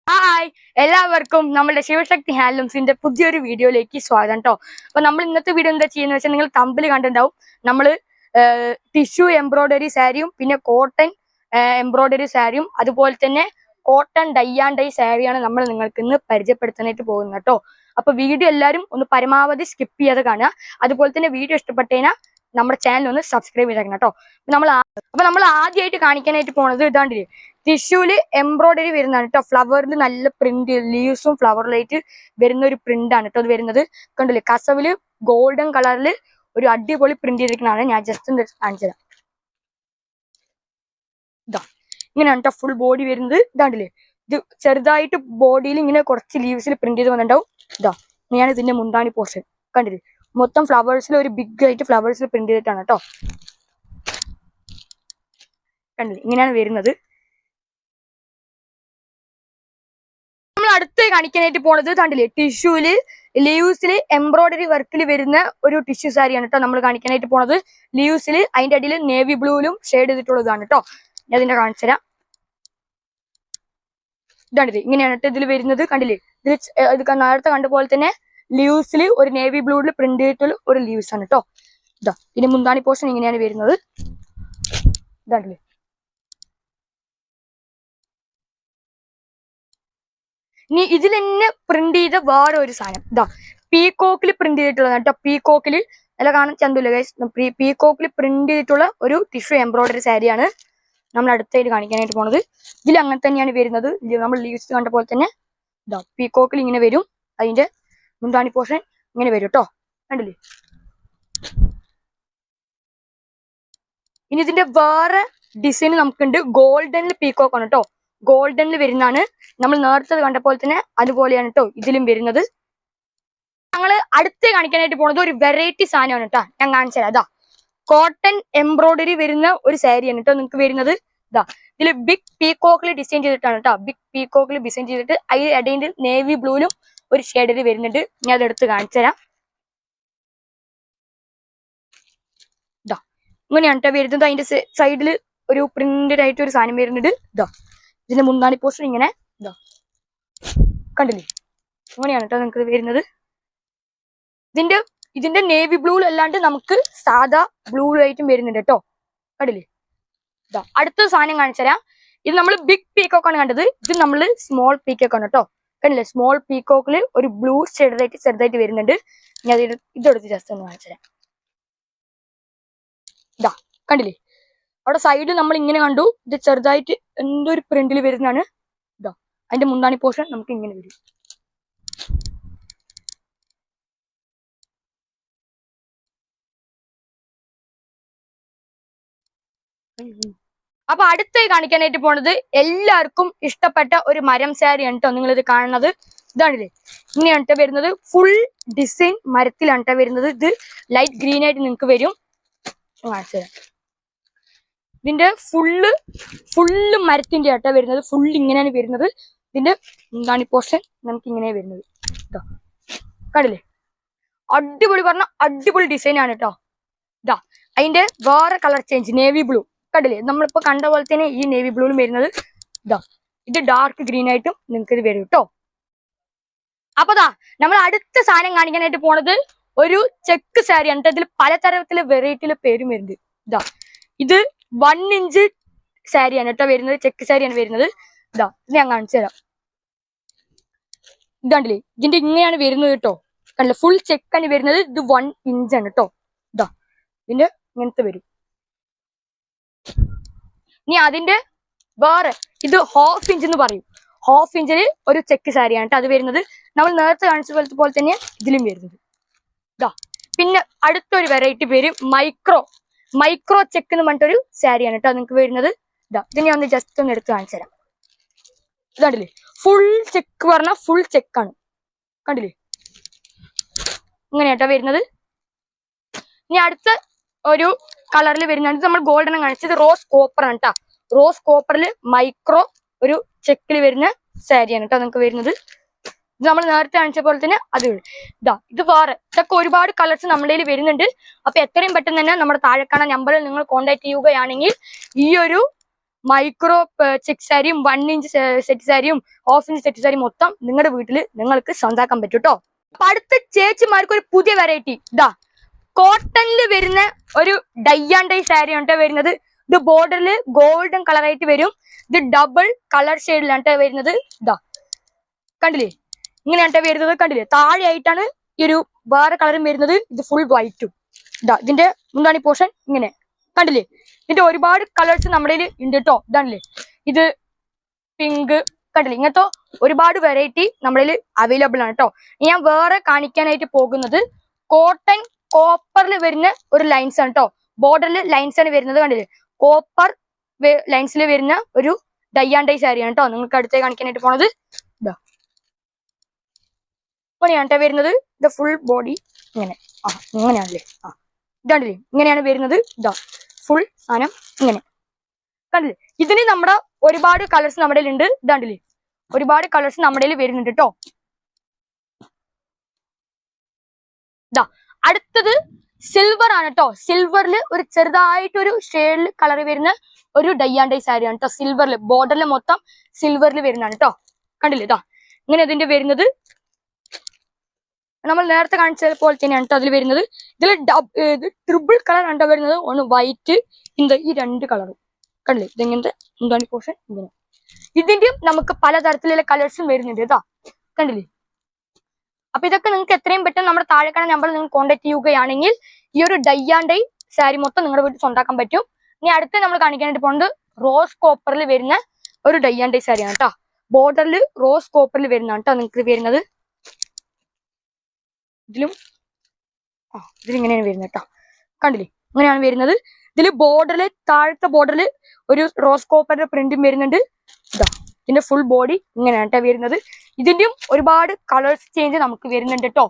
Hi എല്ലാവർക്കും നമ്മുടെ ശിവശക്തി ഹാൻഡ്ലൂംസിന്റെ പുതിയൊരു വീഡിയോയിലേക്ക് സ്വാഗതം കേട്ടോ. അപ്പൊ നമ്മൾ ഇന്നത്തെ വീഡിയോ എന്താ ചെയ്യുന്നത് വെച്ചാൽ നിങ്ങൾ തമ്പിൽ കണ്ടിട്ടുണ്ടാവും. നമ്മള് ടിഷ്യൂ എംബ്രോയിഡറി സാരിയും പിന്നെ കോട്ടൺ എംബ്രോയിഡറി സാരിയും അതുപോലെ തന്നെ കോട്ടൺ ഡൈ ആൻഡ് ഡൈ സാരിയാണ് നമ്മൾ നിങ്ങൾക്ക് ഇന്ന് പരിചയപ്പെടുത്താനായിട്ട് പോകുന്നത് കേട്ടോ. അപ്പൊ വീഡിയോ എല്ലാവരും ഒന്ന് പരമാവധി സ്കിപ്പ് ചെയ്യാതെ കാണുക. അതുപോലെ തന്നെ വീഡിയോ ഇഷ്ടപ്പെട്ടതിനാൽ നമ്മുടെ ചാനൽ ഒന്ന് സബ്സ്ക്രൈബ് ചെയ്തേക്കണം കേട്ടോ. നമ്മൾ ആദ്യമായിട്ട് കാണിക്കാനായിട്ട് പോണത് ഇതാണ്ടില്ലേ, ടിഷ്യൂല് എംബ്രോയിഡറി വരുന്നതാണ് കേട്ടോ. ഫ്ലവറിൽ നല്ല പ്രിന്റ്, ലീവ്സും ഫ്ലവറിലായിട്ട് വരുന്ന ഒരു പ്രിന്റ് ആണ് കേട്ടോ അത് വരുന്നത്. കണ്ടില്ലേ, കസവില് ഗോൾഡൻ കളറിൽ ഒരു അടിപൊളി പ്രിന്റ് ചെയ്തിരിക്കുന്നതാണ്. ഞാൻ ജസ്റ്റ് ഒന്ന് കാണിച്ചത്. ഇതാ ഇങ്ങനെയാണ് കേട്ടോ ഫുൾ ബോഡി വരുന്നത്. ഇതാണ്ടില്ലേ, ഇത് ചെറുതായിട്ട് ബോഡിയിൽ ഇങ്ങനെ കുറച്ച് ലീവ്സിൽ പ്രിന്റ് ചെയ്ത് വന്നിട്ടുണ്ടാവും. ഇതാ ഇങ്ങനെയാണ് ഇതിന്റെ മുന്താണി പോർഷൻ. കണ്ടില്ലേ, മൊത്തം ഫ്ലവേഴ്സിൽ ഒരു ബിഗ് ആയിട്ട് ഫ്ലവേഴ്സിൽ പ്രിന്റ് ചെയ്തിട്ടാണ് കേട്ടോ. കണ്ടില്ലേ, ഇങ്ങനെയാണ് വരുന്നത്. നമ്മൾ അടുത്ത് കാണിക്കാനായിട്ട് പോണത് കണ്ടില്ലേ, ടിഷ്യൂല് ലീവ്സിൽ എംബ്രോയിഡറി വർക്കിൽ വരുന്ന ഒരു ടിഷ്യൂ സാരിയാണ് കേട്ടോ നമ്മൾ കാണിക്കാനായിട്ട് പോണത്. ലീവ്സിൽ അതിന്റെ അടിയിൽ നേവി ബ്ലൂവിലും ഷെയ്ഡ് ചെയ്തിട്ടുള്ളതാണ് കേട്ടോ. ഞാൻ ഇതിന്റെ കാണിച്ചു തരാം. ഇതാണിത്, ഇങ്ങനെയാണ് കേട്ടോ ഇതിൽ വരുന്നത്. കണ്ടില്ലേ, ഇത് നേരത്തെ കണ്ട പോലെ തന്നെ ലീവ്സിൽ ഒരു നേവി ബ്ലൂവിൽ പ്രിന്റ് ചെയ്തിട്ടുള്ള ഒരു ലീവ്സ് ആണ് കേട്ടോ. ഇതാ ഇതിന്റെ മുന്താണി പോർഷൻ ഇങ്ങനെയാണ് വരുന്നത്. ഇതാണ്ടില്ലേ, ഇനി ഇതിൽ തന്നെ പ്രിന്റ് ചെയ്ത വേറെ ഒരു സാധനം ഇതാ പീകോക്കിൽ പ്രിന്റ് ചെയ്തിട്ടുള്ളത് കേട്ടോ. പീകോക്കില് അല്ല കാണാൻ ചന്തൂല്ലേ ഗൈസ്, പീകോക്കിൽ പ്രിന്റ് ചെയ്തിട്ടുള്ള ഒരു ടിഷ്യൂ എംബ്രോയിഡറി സാരിയാണ് നമ്മൾ അടുത്തായിട്ട് കാണിക്കാനായിട്ട് പോണത്. ഇതിൽ അങ്ങനെ തന്നെയാണ് വരുന്നത്. നമ്മൾ ലീവ്സ് കണ്ട പോലെ തന്നെ ഇതാ പീകോക്കിൽ ഇങ്ങനെ വരും. അതിന്റെ മുന്താണി പോർഷൻ ഇങ്ങനെ വരും കേട്ടോ. കണ്ടില്ലേ, ഇനി ഇതിന്റെ വേറെ ഡിസൈൻ നമുക്കുണ്ട്. ഗോൾഡനിൽ പീകോക്ക് ആണ് കേട്ടോ. ഗോൾഡനിൽ വരുന്നതാണ്. നമ്മൾ നേരത്തെ കണ്ട പോലെ തന്നെ അതുപോലെയാണ് കേട്ടോ ഇതിലും വരുന്നത്. ഞങ്ങൾ അടുത്ത് കാണിക്കാനായിട്ട് പോണത് ഒരു വെറൈറ്റി സാധനമാണ് കേട്ടോ. ഞാൻ കാണിച്ചു തരാം. അതാ കോട്ടൺ എംബ്രോയിഡറി വരുന്ന ഒരു സാരിയാണ് കേട്ടോ നിങ്ങൾക്ക് വരുന്നത്. ഇതാ ഇതിൽ ബിഗ് പീകോക്കിൽ ഡിസൈൻ ചെയ്തിട്ടാണ് കേട്ടോ. ബിഗ് പീകോക്കിൽ ഡിസൈൻ ചെയ്തിട്ട് അതിൽ ഇടയിൽ നേവി ബ്ലൂവിലും ഒരു ഷെയ്ഡിൽ വരുന്നുണ്ട്. ഞാൻ അതെടുത്ത് കാണിച്ചു തരാം. ഇതാ ഇങ്ങനെയാണ് കേട്ടോ വരുന്നത്. അതിന്റെ സൈഡിൽ ഒരു പ്രിന്റഡ് ആയിട്ട് ഒരു സാധനം വരുന്നുണ്ട്. ഇതാ ഇതിന്റെ മുന്താണി പോർഷൻ ഇങ്ങനെ ഇതാ കണ്ടില്ലേ, ഇങ്ങനെയാണ് കേട്ടോ നിങ്ങൾക്ക് വരുന്നത്. ഇതിന്റെ നേവി ബ്ലൂ അല്ലാണ്ട് നമുക്ക് സാധാ ബ്ലൂ ആയിട്ടും വരുന്നുണ്ട് കേട്ടോ. കണ്ടില്ലേ, ഇതാ അടുത്ത സാധനം കാണിച്ചു തരാം. ഇത് നമ്മൾ ബിഗ് പീകോക്ക് ആണ് കണ്ടത്. ഇത് നമ്മൾ സ്മോൾ പീകോക്ക് ആണ് കേട്ടോ. കണ്ടില്ലേ, സ്മോൾ പീകോക്കില് ഒരു ബ്ലൂ ഷെയ്ഡായിട്ട് ചെറുതായിട്ട് വരുന്നുണ്ട്. ഞാൻ ഇതെടുത്ത് ജസ്റ്റ് ഒന്ന് കാണിച്ചു തരാം. ഇതാ കണ്ടില്ലേ, അവിടെ സൈഡിൽ നമ്മൾ ഇങ്ങനെ കണ്ടു. ഇത് ചെറുതായിട്ട് എന്തോ ഒരു പ്രിന്റിൽ വരുന്നതാണ്. ഇതാ അതിന്റെ മുന്താണി പോർഷൻ നമുക്ക് ഇങ്ങനെ വരും. അപ്പൊ അടുത്തായി കാണിക്കാനായിട്ട് പോണത് എല്ലാവർക്കും ഇഷ്ടപ്പെട്ട ഒരു മരം സാരിയാണ് കേട്ടോ നിങ്ങൾ ഇത് കാണുന്നത്. ഇതാണില്ലേ, ഇങ്ങനെയാണ് കേട്ടോ വരുന്നത്. ഫുൾ ഡിസൈൻ മരത്തിലാണ് കേട്ടോ വരുന്നത്. ഇത് ലൈറ്റ് ഗ്രീൻ ആയിട്ട് നിങ്ങൾക്ക് വരും. കാണിച്ചു തരാം. ഇതിന്റെ ഫുള്ള് മരത്തിന്റെ ആട്ടോ വരുന്നത്. ഫുള്ള് ഇങ്ങനെയാണ് വരുന്നത്. ഇതിന്റെ മുന്താണി പോർഷൻ നമുക്ക് ഇങ്ങനെ വരുന്നത്. ഇതാ കണ്ടില്ലേ, അടിപൊളി പറഞ്ഞ അടിപൊളി ഡിസൈൻ ആണ് കേട്ടോ. ഇതാ അതിന്റെ വേറെ കളർ ചേഞ്ച് നേവി ബ്ലൂ. കണ്ടില്ലേ, നമ്മളിപ്പോ കണ്ട പോലെ തന്നെ ഈ നേവി ബ്ലൂവിലും വരുന്നത്. ഇതാ ഇത് ഡാർക്ക് ഗ്രീൻ ആയിട്ടും നിങ്ങൾക്ക് ഇത് വരും കേട്ടോ. അപ്പൊ നമ്മൾ അടുത്ത സാധനം കാണിക്കാനായിട്ട് പോണത് ഒരു ചെക്ക് സാരിയാണ് കേട്ടോ. ഇതിൽ പലതരത്തിലെ വെറൈറ്റിയിലെ പേരും വരുന്നുണ്ട്. ഇതാ ഇത് 1 ഇഞ്ച് സാരിയാണ് കേട്ടോ വരുന്നത്. ചെക്ക് സാരിയാണ് വരുന്നത്. ഇതാ ഇത് ഞാൻ കാണിച്ചു തരാം. ഇതാണ്ടില്ലേ, ഇതിന്റെ ഇങ്ങനെയാണ് വരുന്നത് കേട്ടോ. കണ്ടില്ലേ, ഫുൾ ചെക്കാണ് വരുന്നത്. ഇത് 1 ഇഞ്ചാണ് കേട്ടോ. ഇതാ ഇതിന്റെ ഇങ്ങനത്തെ വരും. ഇനി അതിന്റെ വേറെ ഇത് 1/2 ഇഞ്ച് എന്ന് പറയും. 1/2 ഇഞ്ചിൽ ഒരു ചെക്ക് സാരിയാണ് കേട്ടോ അത് വരുന്നത്. നമ്മൾ നേരത്തെ കാണിച്ച പോലെ തന്നെ ഇതിലും വരുന്നത്. ഇതാ പിന്നെ അടുത്തൊരു വെറൈറ്റി പേര് മൈക്രോ ചെക്ക് എന്ന് പറഞ്ഞിട്ടൊരു സാരിയാണ് കേട്ടോ നിങ്ങൾക്ക് വരുന്നത്. ഇതാ ഇതിനെ ഒന്ന് ജസ്റ്റ് ഒന്ന് എടുത്ത് കാണിച്ചു തരാം. ഇതാണ്ടില്ലേ, ഫുൾ ചെക്ക് പറഞ്ഞാൽ ഫുൾ ചെക്കാണ്. കണ്ടില്ലേ, ഇങ്ങനെയാട്ടോ വരുന്നത്. ഇനി അടുത്ത ഒരു കളറിൽ വരുന്നുണ്ട്. നമ്മൾ ഗോൾഡൻ കാണിച്ചത് റോസ് കോപ്പർ ആണ് കേട്ടോ. റോസ് കോപ്പറിൽ മൈക്രോ ഒരു ചെക്കിൽ വരുന്ന സാരിയാണ് കേട്ടോ നിങ്ങൾക്ക് വരുന്നത്. ഇത് നമ്മൾ നേരത്തെ കാണിച്ച പോലെ തന്നെ അത് ഇതാ ഇത് വേറെ ഇതൊക്കെ ഒരുപാട് കളേഴ്സ് നമ്മുടെ കയ്യിൽ വരുന്നുണ്ട്. അപ്പൊ എത്രയും പെട്ടെന്ന് തന്നെ നമ്മുടെ താഴെ കാണുന്ന നമ്പറിൽ നിങ്ങൾ കോൺടാക്ട് ചെയ്യുകയാണെങ്കിൽ ഈ ഒരു മൈക്രോ ചെക്ക് സാരിയും 1 ഇഞ്ച് സെറ്റ് സാരിയും ഹാഫ് ഇഞ്ച് സെറ്റ് സാരിയും മൊത്തം നിങ്ങളുടെ വീട്ടിൽ നിങ്ങൾക്ക് സ്വന്താക്കാൻ പറ്റും കേട്ടോ. അപ്പൊ അടുത്ത ചേച്ചിമാർക്ക് ഒരു പുതിയ വെറൈറ്റി ഇതാ കോട്ടണിൽ വരുന്ന ഒരു ഡൈ ആൻഡ് ഡൈ സാരിയാണ് വരുന്നത്. ഇത് ബോർഡറിൽ ഗോൾഡൻ കളറായിട്ട് വരും. ഇത് ഡബിൾ കളർ ഷെയ്ഡിലാണ് വരുന്നത്. ഇതാ കണ്ടില്ലേ, ഇങ്ങനെയാണ് വരുന്നത്. കണ്ടില്ലേ, താഴെയായിട്ടാണ് ഈ ഒരു വേറെ കളറും വരുന്നത്. ഇത് ഫുൾ വൈറ്റും. ഇതാ ഇതിന്റെ മുന്താണി പോർഷൻ ഇങ്ങനെ കണ്ടില്ലേ. ഇതിന്റെ ഒരുപാട് കളേഴ്സ് നമ്മുടെ ഉണ്ട് കേട്ടോ. ഇതാണല്ലേ, ഇത് പിങ്ക് കണ്ടില്ലേ. ഇങ്ങനത്തെ ഒരുപാട് വെറൈറ്റി നമ്മുടെ അവൈലബിൾ ആണ് കേട്ടോ. ഞാൻ വേറെ കാണിക്കാനായിട്ട് പോകുന്നത് കോട്ടൺ കോപ്പറിൽ വരുന്ന ഒരു ലൈൻസ് ആണ് കേട്ടോ. ബോർഡറിൽ ലൈൻസ് ആണ് വരുന്നത്. കണ്ടില്ലേ, കോപ്പർ ലൈൻസിൽ വരുന്ന ഒരു ഡൈ ആൻഡ് ഡൈ സാരിയാണ് കേട്ടോ. നിങ്ങൾക്ക് അടുത്തേ കാണിക്കാനായിട്ട് പോണത് ഇതാ ഇങ്ങനെയാണ് വരുന്നത്. ഇത് ഫുൾ ബോഡി ഇങ്ങനെ ഇങ്ങനെയാണല്ലേ. ഇതാണ്ടല്ലേ, ഇങ്ങനെയാണ് വരുന്നത്. ഇതാ ഫുൾ സാധനം ഇങ്ങനെ കണ്ടില്ലേ. ഇതിന് നമ്മുടെ ഒരുപാട് കളേഴ്സ് നമ്മുടെ ഉണ്ട്. ഇതാണ്ടില്ലേ, ഒരുപാട് കളേഴ്സ് നമ്മുടെ വരുന്നുണ്ട് കേട്ടോ. ഇതാ അടുത്തത് സിൽവർ ആണ് കേട്ടോ. സിൽവറിൽ ഒരു ചെറുതായിട്ടൊരു ഷെയ്ഡിൽ കളർ വരുന്ന ഒരു ഡൈ ആൻഡ് ഡൈ സാരിയാണ് കേട്ടോ. സിൽവറിൽ ബോർഡറിൽ മൊത്തം സിൽവറിൽ വരുന്നതാണ് കേട്ടോ. കണ്ടില്ലേ, ഇതാ ഇങ്ങനെ ഇതിന്റെ വരുന്നത് നമ്മൾ നേരത്തെ കാണിച്ച പോലെ തന്നെയാണ് കേട്ടോ അതിൽ വരുന്നത്. ഇതിൽ ട്രിപ്പിൾ കളർ ആണ് വരുന്നത്. ഒന്ന് വൈറ്റ്, ഈ 2 കളറും കണ്ടില്ലേ. ഇതിങ്ങനത്തെ എന്താണ് പോർഷൻ ഇങ്ങനെ. ഇതിന്റെയും നമുക്ക് പലതരത്തിലുള്ള കളേഴ്സും വരുന്നുണ്ട് കേട്ടോ. കണ്ടില്ലേ. അപ്പൊ ഇതൊക്കെ നിങ്ങൾക്ക് എത്രയും പെട്ടെന്ന് നമ്മുടെ താഴെ കാണുന്ന നമ്പറിൽ നിങ്ങൾ കോൺടാക്ട് ചെയ്യുകയാണെങ്കിൽ ഈ ഒരു ഡൈ ആൻഡ് ഡൈ സാരി മൊത്തം നിങ്ങളുടെ വീട്ടിൽ സ്വന്താക്കാൻ പറ്റും. ഇനി അടുത്ത് നമ്മൾ കാണിക്കാനായിട്ട് പോകുന്നത് റോസ് കോപ്പറിൽ വരുന്ന ഒരു ഡൈ ആൻഡ് ഡൈ സാരിയാണ് കേട്ടോ. ബോർഡറിൽ റോസ് കോപ്പറിൽ വരുന്നതാണ് കേട്ടോ നിങ്ങൾക്ക് വരുന്നത്. ഇതിലിങ്ങനെയാണ് വരുന്നത് കേട്ടോ. കണ്ടില്ലേ, ഇങ്ങനെയാണ് വരുന്നത്. ഇതിൽ ബോർഡറിൽ താഴത്തെ ബോർഡറിൽ ഒരു റോസ് കോപ്പറിന്റെ പ്രിന്റും വരുന്നുണ്ട്. ഇതാ ഇതിന്റെ ഫുൾ ബോഡി ഇങ്ങനെയാണ് കേട്ടോ വരുന്നത്. ഇതിന്റെയും ഒരുപാട് കളേഴ്സ് ചേഞ്ച് നമുക്ക് വരുന്നുണ്ട് കേട്ടോ.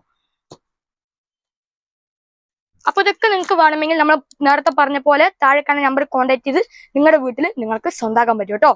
അപ്പൊ ഇതൊക്കെ നിങ്ങൾക്ക് വേണമെങ്കിൽ നമ്മൾ നേരത്തെ പറഞ്ഞ പോലെ താഴെ കാണുന്ന നമ്പർ കോൺടാക്ട് ചെയ്ത് നിങ്ങളുടെ വീട്ടിൽ നിങ്ങൾക്ക് സ്വന്താക്കാൻ പറ്റും കേട്ടോ.